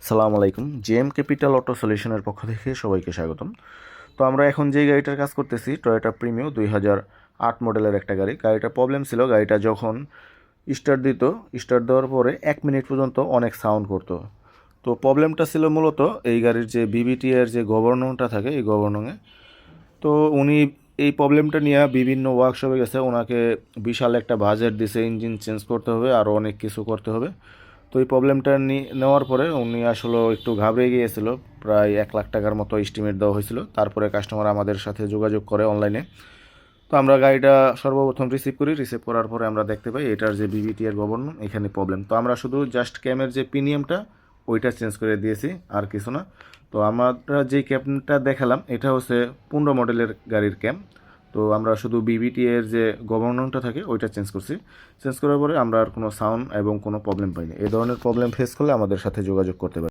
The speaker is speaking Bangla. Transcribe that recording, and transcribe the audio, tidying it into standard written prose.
আসসালামু আলাইকুম। জেএম ক্যাপিটাল অটো সলিউশনের পক্ষ থেকে সবাইকে স্বাগতম। তো আমরা এখন যেই গাড়িটার কাজ করতেছি টয়োটা প্রিমিও 2008 মডেলের একটা গাড়ি। গাড়িটার প্রবলেম ছিল, গাড়িটা যখন স্টার্ট দেওয়ার পরে 1 মিনিট পর্যন্ত অনেক সাউন্ড করতো। তো প্রবলেমটা ছিল মূলত এই গাড়ির যে বিবিটি এর যে গভর্নরটা থাকে এই গভর্নরে। তো উনি এই প্রবলেমটা নিয়ে বিভিন্ন ওয়ার্কশপে গেছে, ওনাকে বিশাল একটা বাজেট দিছে, ইঞ্জিন চেঞ্জ করতে হবে, আরও অনেক কিছু করতে হবে। তো এই প্রবলেমটা নেওয়ার পরে উনি আসলে একটু ঘাবড়ে গিয়েছিল। প্রায় 1 লাখ টাকার মতো এস্টিমেট দেওয়া হয়েছিল। তারপরে কাস্টমার আমাদের সাথে যোগাযোগ করে অনলাইনে। তো আমরা গাড়িটা সর্বপ্রথম রিসিভ করার পরে আমরা দেখতে পাই এটার যে বিবিটি এর গভর্নর এখানে প্রবলেম। তো আমরা শুধু জাস্ট ক্যামের যে প্রিমিয়ামটা ওইটা চেঞ্জ করে দিয়েছি, আর কিছু না। তো আমরা যে ক্যামটা দেখালাম এটা হচ্ছে 15 মডেলের গাড়ির ক্যাম। তো আমরা শুধু বিবিটি এর যে গভর্নরটা থাকে ওইটা চেঞ্জ করার পরে আমরা আর কোনো সাউন্ড এবং কোনো প্রবলেম পাইনি। এই ধরনের প্রবলেম ফেস করলে আমাদের সাথে যোগাযোগ করতে পারি।